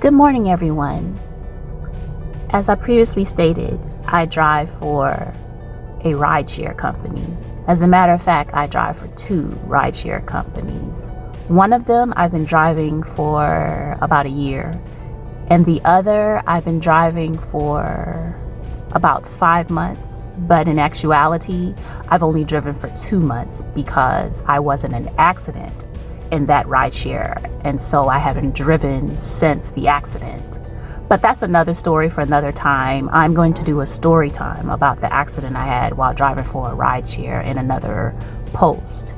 Good morning, everyone. As I previously stated, I drive for a rideshare company. As a matter of fact, I drive for two rideshare companies. One of them I've been driving for about a year, and the other I've been driving for about 5 months. But in actuality, I've only driven for 2 months because I was in an accident in that rideshare, and so I haven't driven since the accident. But that's another story for another time. I'm going to do a story time about the accident I had while driving for a rideshare in another post.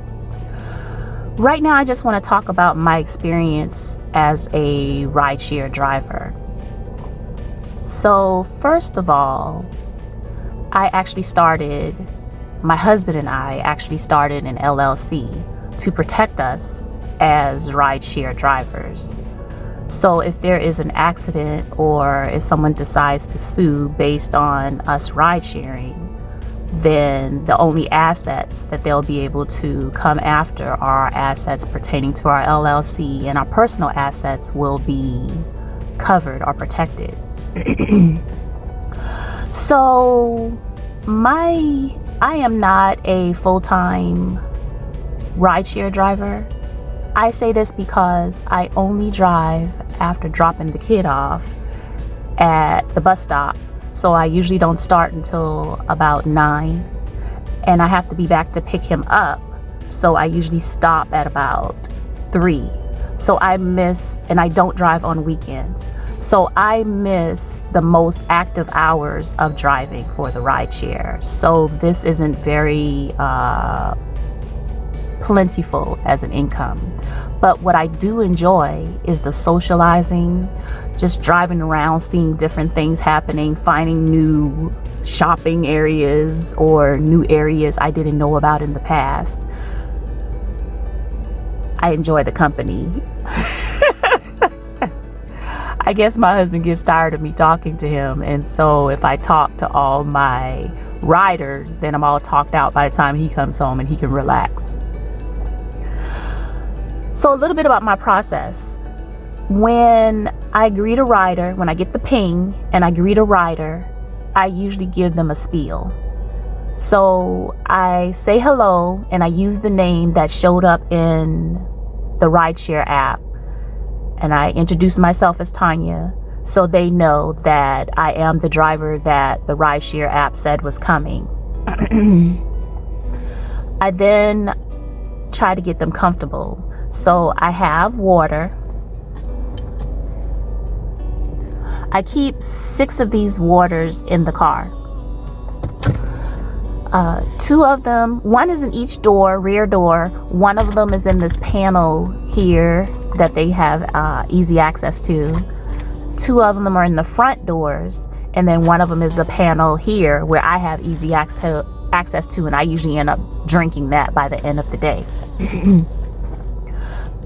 Right now, I just want to talk about my experience as a rideshare driver. So first of all, my husband and I actually started an LLC to protect us as rideshare drivers. So if there is an accident or if someone decides to sue based on us ride sharing, then the only assets that they'll be able to come after are assets pertaining to our LLC, and our personal assets will be covered or protected. So I am not a full-time rideshare driver. I say this because I only drive after dropping the kid off at the bus stop. So I usually don't start until about 9, and I have to be back to pick him up. So I usually stop at about 3. So and I don't drive on weekends. So I miss the most active hours of driving for the rideshare. So this isn't very plentiful as an income. But what I do enjoy is the socializing, just driving around, seeing different things happening, finding new shopping areas or new areas I didn't know about in the past. I enjoy the company. I guess my husband gets tired of me talking to him, and so if I talk to all my riders, then I'm all talked out by the time he comes home and he can relax. So a little bit about my process. When I greet a rider, when I get the ping and I greet a rider, I usually give them a spiel. So I say hello and I use the name that showed up in the rideshare app. And I introduce myself as Tanya, so they know that I am the driver that the rideshare app said was coming. I then try to get them comfortable. So I have water. I keep 6 of these waters in the car. 2 of them, one is in each door, rear door. One of them is in this panel here that they have easy access to. 2 of them are in the front doors, and then one of them is a panel here where I have easy access to, and I usually end up drinking that by the end of the day.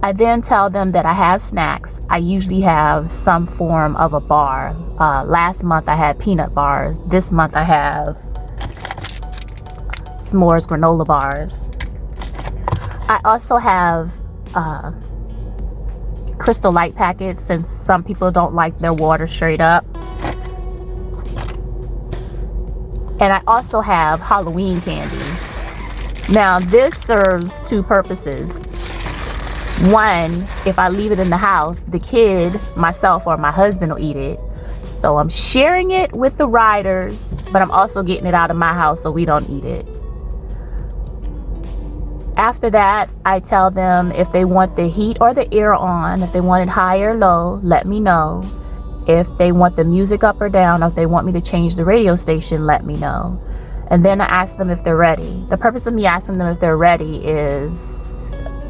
I then tell them that I have snacks. I usually have some form of a bar. Last month I had peanut bars. This month I have s'mores granola bars. I also have Crystal Light packets, since some people don't like their water straight up. And I also have Halloween candy. Now this serves 2 purposes. One, if I leave it in the house, the kid, myself, or my husband will eat it. So I'm sharing it with the riders, but I'm also getting it out of my house so we don't eat it. After that, I tell them if they want the heat or the air on, if they want it high or low, let me know. If they want the music up or down, or if they want me to change the radio station, let me know. And then I ask them if they're ready. The purpose of me asking them if they're ready is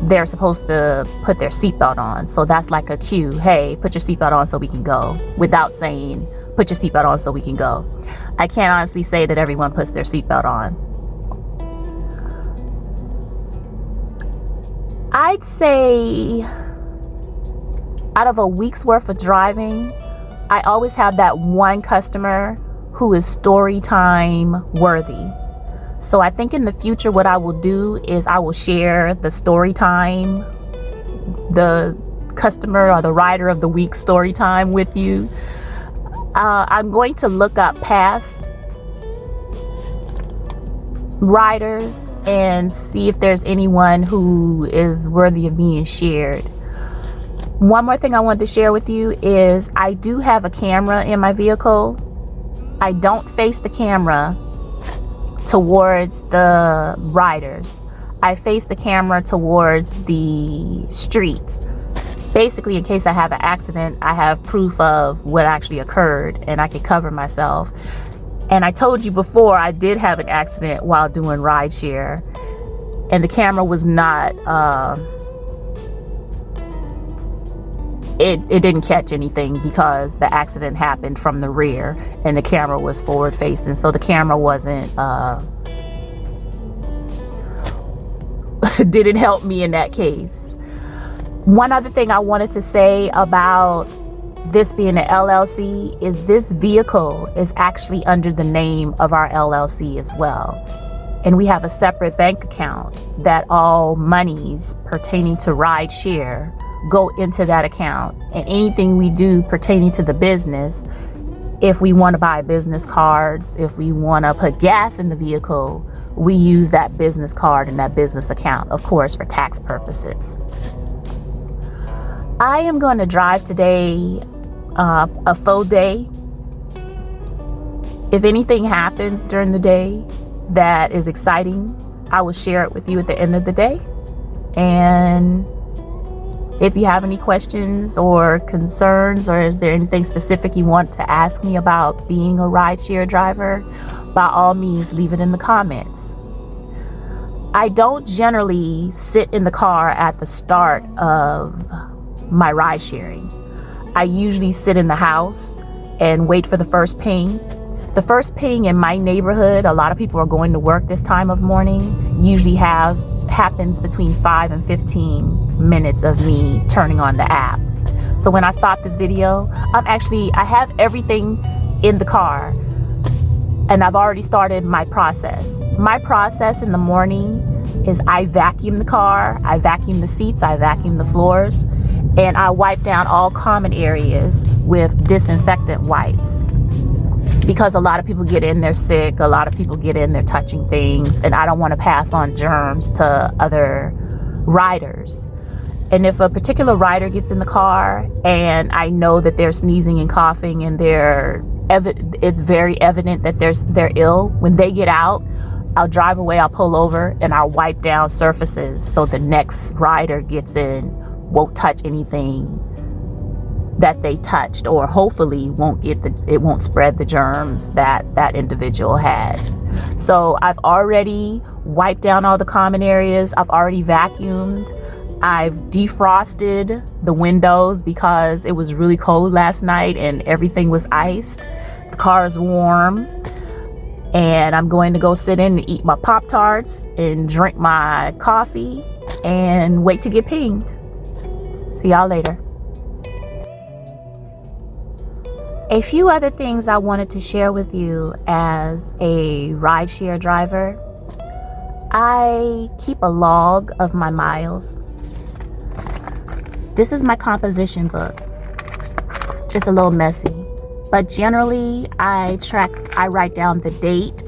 they're supposed to put their seatbelt on. So that's like a cue. Hey, put your seatbelt on so we can go, without saying, put your seatbelt on so we can go. I can't honestly say that everyone puts their seatbelt on. I'd say out of a week's worth of driving, I always have that one customer who is Storytime worthy. So I think in the future what I will do is I will share the Storytime, the customer or the rider of the week story time with you. I'm going to look up past riders and see if there's anyone who is worthy of being shared. One more thing I wanted to share with you is I do have a camera in my vehicle. I don't face the camera towards the riders. I face the camera towards the streets. Basically, in case I have an accident, I have proof of what actually occurred and I can cover myself. And I told you before, I did have an accident while doing rideshare, and the camera was not, it didn't catch anything because the accident happened from the rear and the camera was forward facing. So the camera wasn't, didn't help me in that case. One other thing I wanted to say about this being an LLC is this vehicle is actually under the name of our LLC as well. And we have a separate bank account that all monies pertaining to rideshare go into that account. And anything we do pertaining to the business, if we want to buy business cards, if we want to put gas in the vehicle, we use that business card and that business account, of course, for tax purposes. I am going to drive today a full day. If anything happens during the day that is exciting, I will share it with you at the end of the day. And if you have any questions or concerns, or is there anything specific you want to ask me about being a rideshare driver, by all means, leave it in the comments. I don't generally sit in the car at the start of my ride sharing. I usually sit in the house and wait for the first ping. The first ping in my neighborhood, a lot of people are going to work this time of morning, usually happens between 5 and 15 minutes of me turning on the app. So when I stop this video, I have everything in the car and I've already started my process. My process in the morning is I vacuum the car, I vacuum the seats, I vacuum the floors, and I wipe down all common areas with disinfectant wipes. Because a lot of people get in there sick, a lot of people get in there touching things, and I don't want to pass on germs to other riders. And if a particular rider gets in the car and I know that they're sneezing and coughing and it's very evident that they're ill, when they get out, I'll drive away, I'll pull over, and I'll wipe down surfaces so the next rider gets in won't touch anything that they touched, or hopefully it won't spread the germs that individual had. So I've already wiped down all the common areas. I've already vacuumed. I've defrosted the windows because it was really cold last night and everything was iced. The car is warm. And I'm going to go sit in and eat my Pop-Tarts and drink my coffee and wait to get pinged. See y'all later. A few other things I wanted to share with you as a rideshare driver. I keep a log of my miles. This is my composition book. It's a little messy, but generally I write down the date,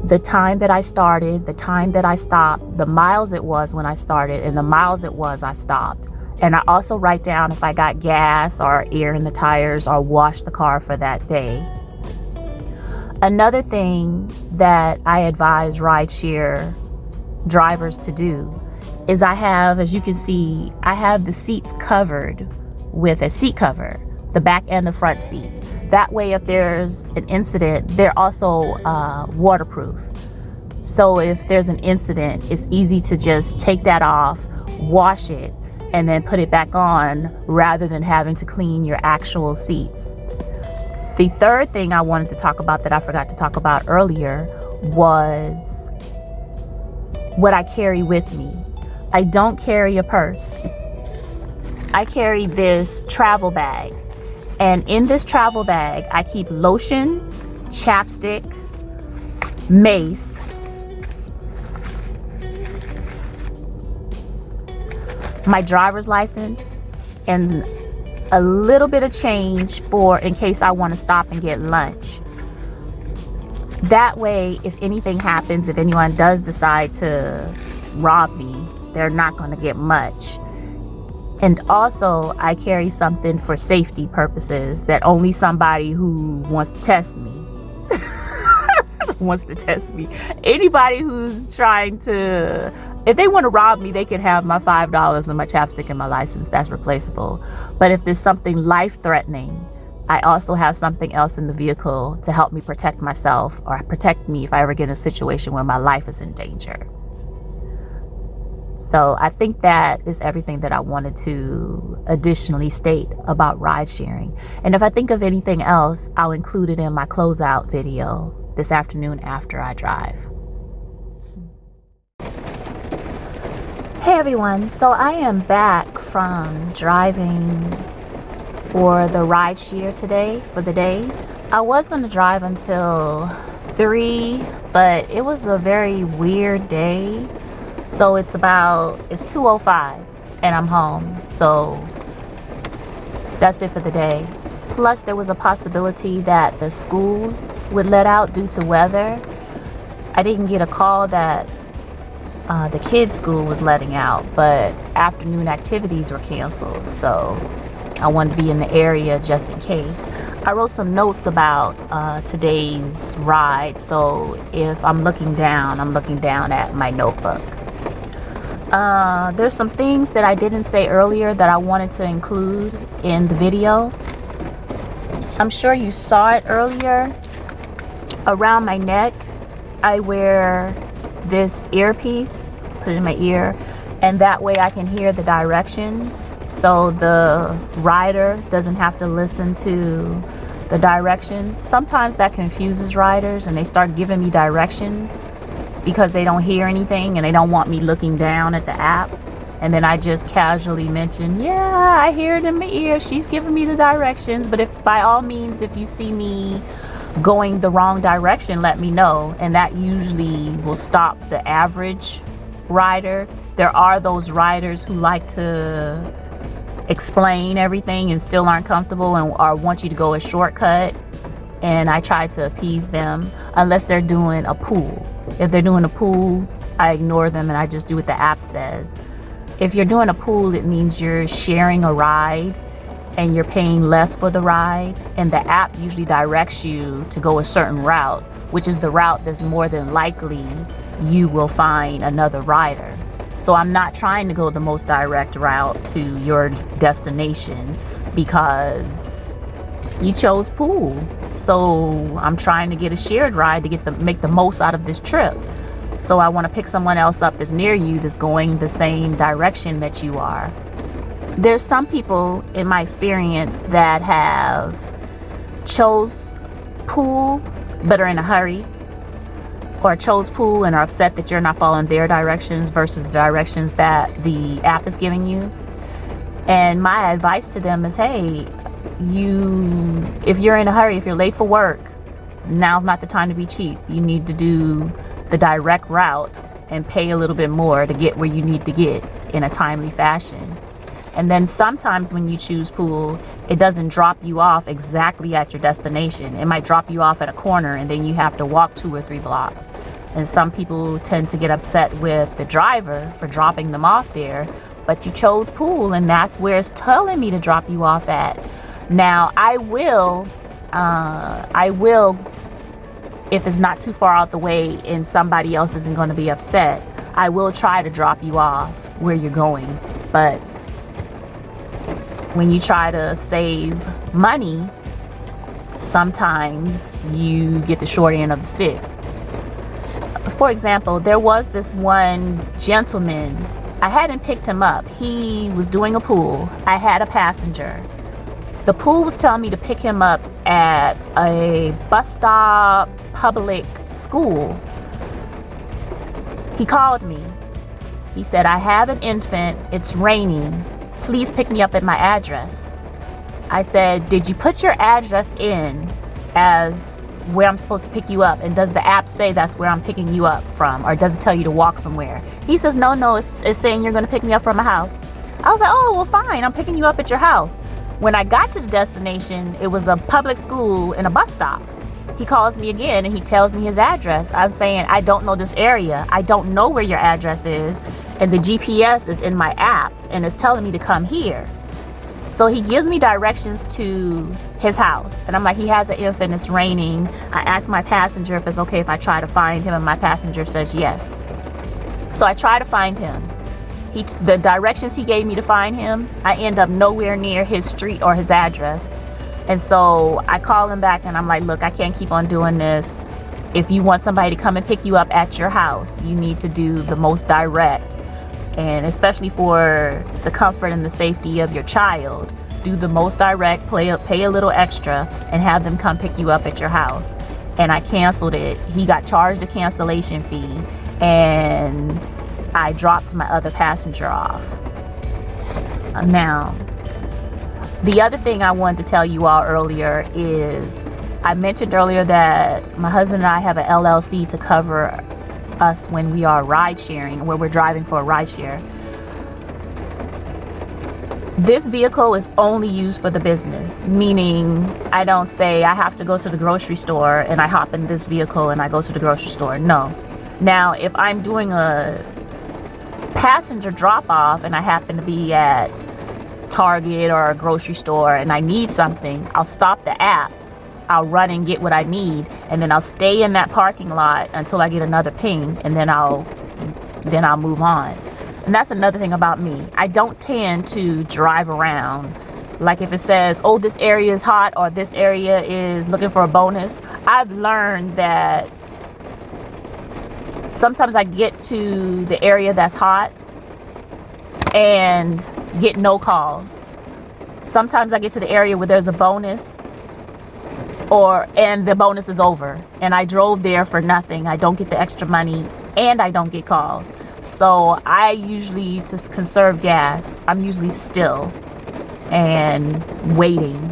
the time that I started, the time that I stopped, the miles it was when I started, and the miles it was I stopped. And I also write down if I got gas or air in the tires or washed the car for that day. Another thing that I advise rideshare drivers to do is as you can see, I have the seats covered with a seat cover, the back and the front seats. That way, if there's an incident, they're also waterproof. So if there's an incident, it's easy to just take that off, wash it, and then put it back on rather than having to clean your actual seats. The third thing I wanted to talk about that I forgot to talk about earlier was what I carry with me. I don't carry a purse. I carry this travel bag. And in this travel bag, I keep lotion, chapstick, mace, my driver's license, and a little bit of change for in case I want to stop and get lunch. That way, if anything happens, if anyone does decide to rob me, they're not going to get much. And also, I carry something for safety purposes that only somebody who wants to test me wants to test me. Anybody who's trying to, if they want to rob me, they can have my $5 and my chapstick and my license. That's replaceable. But if there's something life-threatening, I also have something else in the vehicle to help me protect myself or protect me if I ever get in a situation where my life is in danger. So I think that is everything that I wanted to additionally state about ride sharing. And if I think of anything else, I'll include it in my closeout video this afternoon after I drive. Hey everyone, so I am back from driving for the ride share today, for the day. I was going to drive until 3, but it was a very weird day. So it's 2:05 and I'm home. So that's it for the day. Plus there was a possibility that the schools would let out due to weather. I didn't get a call that the kids' school was letting out, but afternoon activities were canceled. So I wanted to be in the area just in case. I wrote some notes about today's ride. So if I'm looking down at my notebook. There's some things that I didn't say earlier that I wanted to include in the video. I'm sure you saw it earlier. Around my neck, I wear this earpiece, put it in my ear, and that way I can hear the directions. So the rider doesn't have to listen to the directions. Sometimes that confuses riders and they start giving me directions because they don't hear anything and they don't want me looking down at the app. And then I just casually mention, yeah, I hear it in my ear. She's giving me the directions. But if by all means, if you see me going the wrong direction, let me know. And that usually will stop the average rider. There are those riders who like to explain everything and still aren't comfortable and or want you to go a shortcut. And I try to appease them unless they're doing a pool. If they're doing a pool, I ignore them and I just do what the app says. If you're doing a pool, it means you're sharing a ride and you're paying less for the ride. And the app usually directs you to go a certain route, which is the route that's more than likely you will find another rider. So I'm not trying to go the most direct route to your destination because you chose pool. So I'm trying to get a shared ride to make the most out of this trip. So I want to pick someone else up that's near you that's going the same direction that you are. There's some people in my experience that have chose pool but are in a hurry, or chose pool and are upset that you're not following their directions versus the directions that the app is giving you. And my advice to them is, hey, if you're in a hurry, if you're late for work, now's not the time to be cheap. You need to do the direct route and pay a little bit more to get where you need to get in a timely fashion. And then sometimes when you choose pool, it doesn't drop you off exactly at your destination. It might drop you off at a corner and then you have to walk 2 or 3 blocks. And some people tend to get upset with the driver for dropping them off there, but you chose pool and that's where it's telling me to drop you off at. Now I will, if it's not too far out the way and somebody else isn't going to be upset, I will try to drop you off where you're going. But when you try to save money, sometimes you get the short end of the stick. For example, there was this one gentleman, I hadn't picked him up. He was doing a pool. I had a passenger. The pool was telling me to pick him up at a bus stop public school. He called me. He said, I have an infant. It's raining. Please pick me up at my address. I said, did you put your address in as where I'm supposed to pick you up? And does the app say that's where I'm picking you up from? Or does it tell you to walk somewhere? He says, no, it's saying you're going to pick me up from my house. I was like, oh, well, fine. I'm picking you up at your house. When I got to the destination, it was a public school and a bus stop. He calls me again and he tells me his address. I'm saying, I don't know this area. I don't know where your address is. And the GPS is in my app and it's telling me to come here. So he gives me directions to his house. And I'm like, he has an infant, it's raining. I asked my passenger if it's okay if I try to find him, and my passenger says yes. So I try to find him. The directions he gave me to find him, I end up nowhere near his street or his address. And so I call him back and I'm like, look, I can't keep on doing this. If you want somebody to come and pick you up at your house, you need to do the most direct. And especially for the comfort and the safety of your child, do the most direct, pay a little extra, and have them come pick you up at your house. And I canceled it. He got charged a cancellation fee, and I dropped my other passenger off. Now, the other thing I wanted to tell you all earlier is I mentioned earlier that my husband and I have an LLC to cover us when we are ride sharing, where we're driving for a ride share. This vehicle is only used for the business, meaning I don't say I have to go to the grocery store and I hop in this vehicle and I go to the grocery store. No. Now, if I'm doing a passenger drop off and I happen to be at Target or a grocery store and I need something, I'll stop the app, I'll run and get what I need, and then I'll stay in that parking lot until I get another ping, and then I'll move on. And that's another thing about me. I don't tend to drive around. Like if it says, oh, this area is hot or this area is looking for a bonus, I've learned that sometimes I get to the area that's hot and get no calls. Sometimes I get to the area where there's a bonus and the bonus is over and I drove there for nothing. I don't get the extra money and I don't get calls. So I usually, to conserve gas, I'm usually still and waiting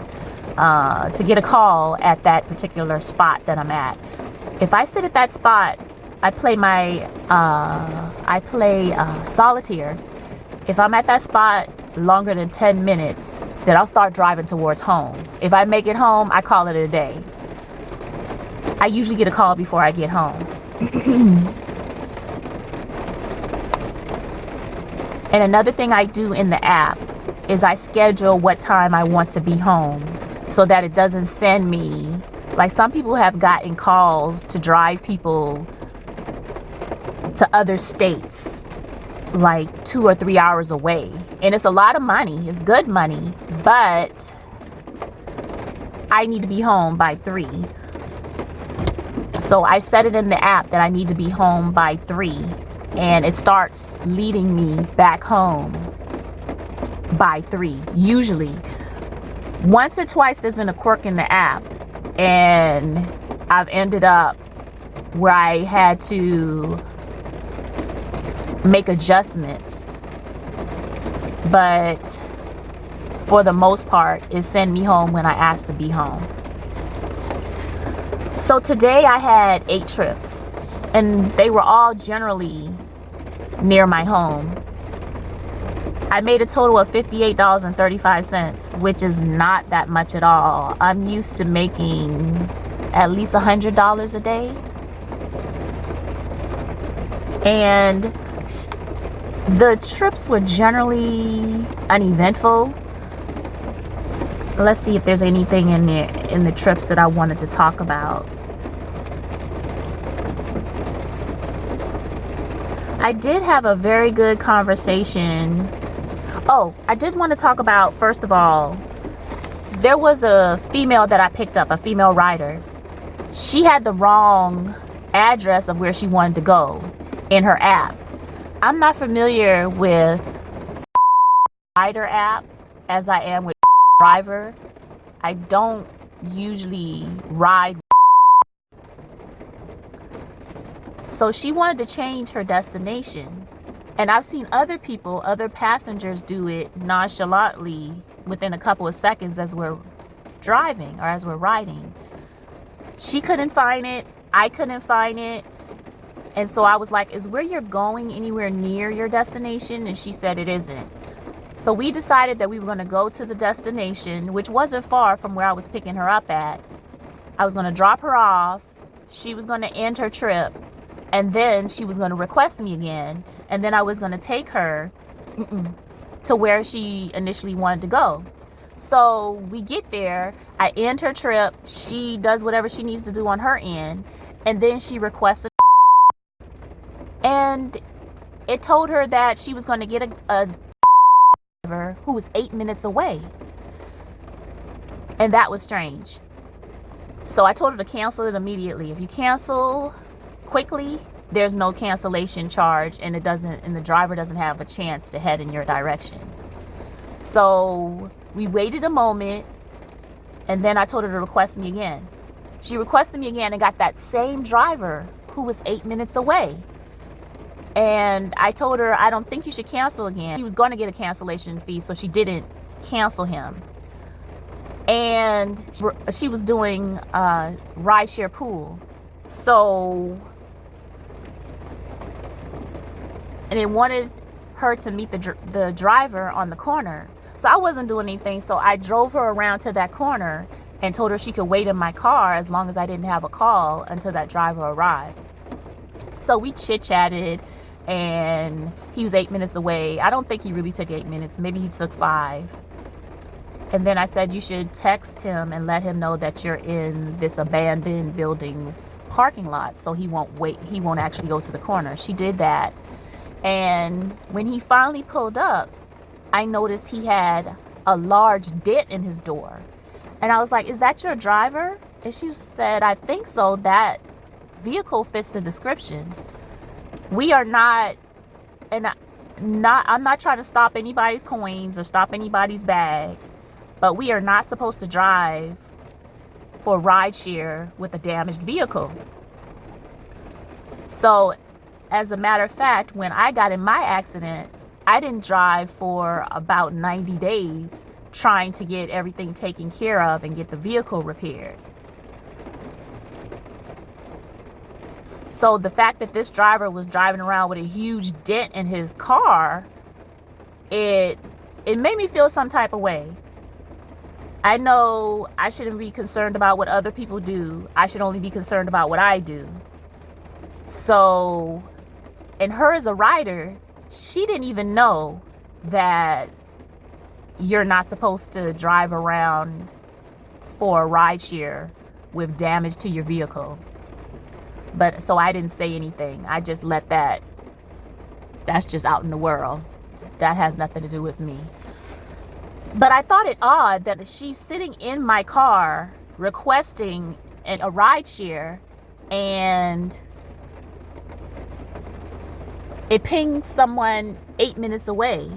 to get a call at that particular spot that I'm at. If I sit at that spot, I play solitaire. If I'm at that spot longer than 10 minutes, then I'll start driving towards home. If I make it home, I call it a day. I usually get a call before I get home. And another thing I do in the app is I schedule what time I want to be home so that it doesn't send me, like some people have gotten calls to drive people to other states like 2 or 3 hours away, and it's a lot of money. It's good money, but I need to be home by 3. So I set it in the app that I need to be home by 3, and it starts leading me back home by 3. Usually once or twice there's been a quirk in the app and I've ended up where I had to make adjustments, but for the most part it send me home when I ask to be home. So today I had 8 trips and they were all generally near my home. I made a total of $58.35, which is not that much at all. I'm used to making at least $100 a day. And the trips were generally uneventful. Let's see if there's anything in the trips that I wanted to talk about. I did have a very good conversation. Oh, I did want to talk about, first of all, there was a female that I picked up, a female rider. She had the wrong address of where she wanted to go in her app. I'm not familiar with rider app as I am with driver. I don't usually ride. So she wanted to change her destination. And I've seen other people, other passengers do it nonchalantly within a couple of seconds as we're driving or as we're riding. She couldn't find it. I couldn't find it. And so I was like, is where you're going anywhere near your destination? And she said it isn't. So we decided that we were going to go to the destination, which wasn't far from where I was picking her up at. I was going to drop her off. She was going to end her trip. And then she was going to request me again. And then I was going to take her to where she initially wanted to go. So we get there. I end her trip. She does whatever she needs to do on her end. And then she requested. And it told her that she was going to get a driver who was 8 minutes away. And that was strange. So I told her to cancel it immediately. If you cancel quickly, there's no cancellation charge, and the driver doesn't have a chance to head in your direction. So we waited a moment, and then I told her to request me again. She requested me again and got that same driver who was 8 minutes away. And I told her, I don't think you should cancel again. She was going to get a cancellation fee, so she didn't cancel him. And she was doing rideshare pool. So, and it wanted her to meet the driver on the corner. So I wasn't doing anything. So I drove her around to that corner and told her she could wait in my car as long as I didn't have a call until that driver arrived. So we chit-chatted, and he was 8 minutes away. I don't think he really took 8 minutes. Maybe he took 5. And then I said, you should text him and let him know that you're in this abandoned building's parking lot, so he won't actually go to the corner. She did that. And when he finally pulled up, I noticed he had a large dent in his door. And I was like, is that your driver? And she said, I think so. That vehicle fits the description. We are not, and I'm not trying to stop anybody's coins or stop anybody's bag, but we are not supposed to drive for rideshare with a damaged vehicle. So, as a matter of fact, when I got in my accident, I didn't drive for about 90 days trying to get everything taken care of and get the vehicle repaired. So the fact that this driver was driving around with a huge dent in his car, it made me feel some type of way. I know I shouldn't be concerned about what other people do. I should only be concerned about what I do. So, and her as a rider, she didn't even know that you're not supposed to drive around for a rideshare with damage to your vehicle. But so I didn't say anything. I just let that's just out in the world. That has nothing to do with me. But I thought it odd that she's sitting in my car requesting a rideshare, and it pinged someone 8 minutes away.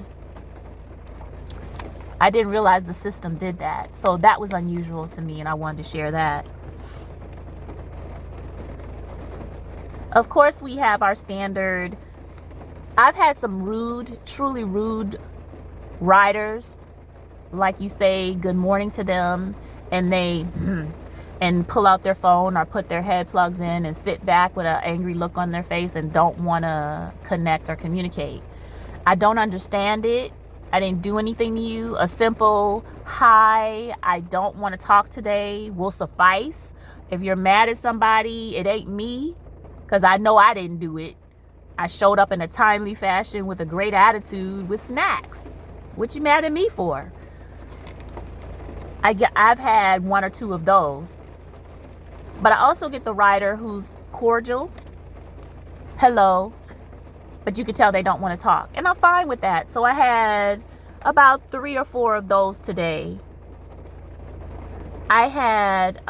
I didn't realize the system did that. So that was unusual to me, and I wanted to share that. Of course, we have our standard. I've had some truly rude riders. Like, you say good morning to them, and they and pull out their phone or put their head plugs in and sit back with an angry look on their face and don't want to connect or communicate. I don't understand it. I didn't do anything to you. A simple hi, I don't want to talk today will suffice. If you're mad at somebody, it ain't me, because I know I didn't do it. I showed up in a timely fashion with a great attitude with snacks. What you mad at me for? I've had 1 or 2 of those. But I also get the rider who's cordial, hello, but you can tell they don't want to talk. And I'm fine with that. So I had about 3 or 4 of those today. I had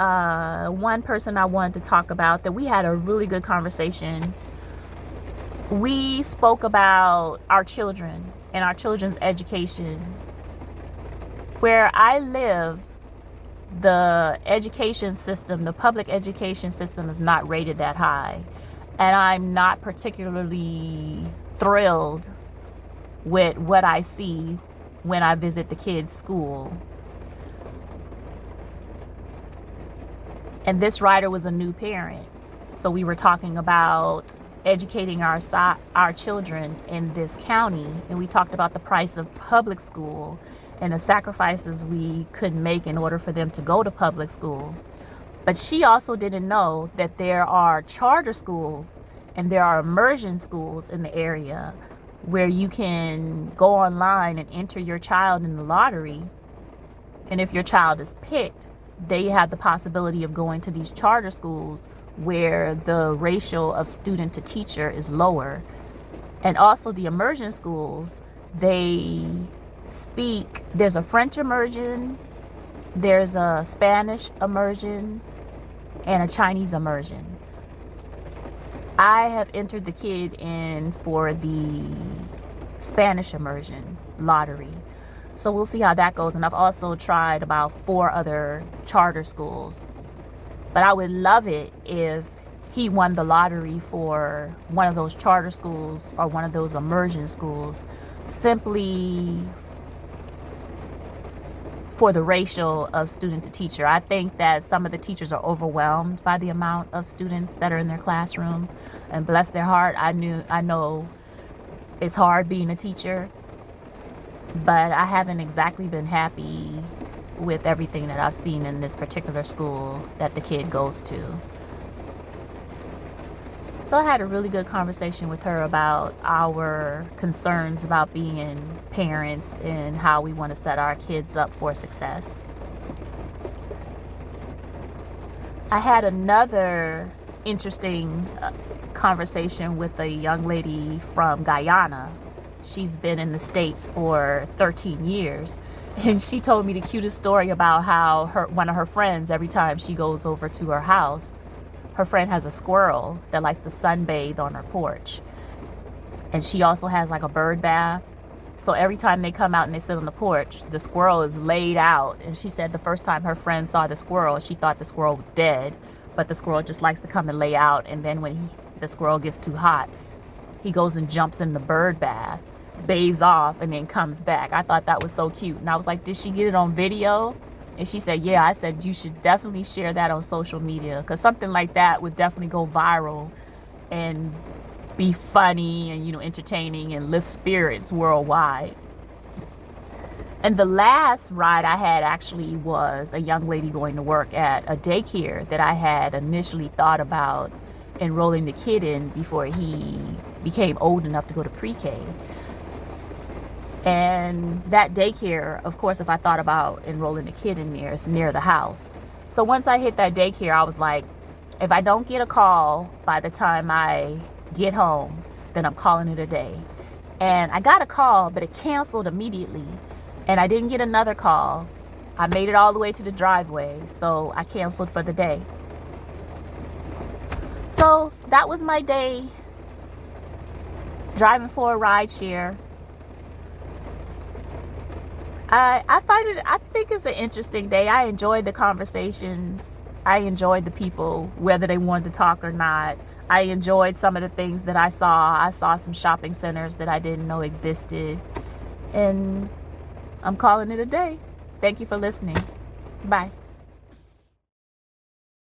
one person I wanted to talk about that we had a really good conversation. We spoke about our children and our children's education. Where I live, the education system, the public education system is not rated that high. And I'm not particularly thrilled with what I see when I visit the kids' school. And this rider was a new parent. So we were talking about educating our children in this county, and we talked about the price of public school and the sacrifices we could make in order for them to go to public school. But she also didn't know that there are charter schools and there are immersion schools in the area where you can go online and enter your child in the lottery. And if your child is picked, they have the possibility of going to these charter schools where the ratio of student to teacher is lower. And also the immersion schools, there's a French immersion, there's a Spanish immersion, and a Chinese immersion. I have entered the kid in for the Spanish immersion lottery. So we'll see how that goes. And I've also tried about 4 other charter schools. But I would love it if he won the lottery for one of those charter schools or one of those immersion schools, simply for the ratio of student to teacher. I think that some of the teachers are overwhelmed by the amount of students that are in their classroom, and bless their heart, I know it's hard being a teacher, but I haven't exactly been happy with everything that I've seen in this particular school that the kid goes to. So I had a really good conversation with her about our concerns about being parents and how we want to set our kids up for success. I had another interesting conversation with a young lady from Guyana. She's been in the States for 13 years. And she told me the cutest story about how one of her friends, every time she goes over to her house, her friend has a squirrel that likes to sunbathe on her porch. And she also has like a bird bath. So every time they come out and they sit on the porch, the squirrel is laid out. And she said the first time her friend saw the squirrel, she thought the squirrel was dead. But the squirrel just likes to come and lay out. And then when the squirrel gets too hot, he goes and jumps in the bird bath, bathes off, and then comes back. I thought that was so cute. And I was like, did she get it on video? And she said, yeah. I said, you should definitely share that on social media, because something like that would definitely go viral and be funny and, entertaining and lift spirits worldwide. And the last ride I had actually was a young lady going to work at a daycare that I had initially thought about enrolling the kid in before he became old enough to go to pre-K. And that daycare, of course, if I thought about enrolling the kid in there, it's near the house. So once I hit that daycare, I was like, if I don't get a call by the time I get home, then I'm calling it a day. And I got a call, but it canceled immediately. And I didn't get another call. I made it all the way to the driveway, so I canceled for the day. So that was my day driving for a ride share. I think it's an interesting day. I enjoyed the conversations. I enjoyed the people, whether they wanted to talk or not. I enjoyed some of the things that I saw. I saw some shopping centers that I didn't know existed. And I'm calling it a day. Thank you for listening. Bye.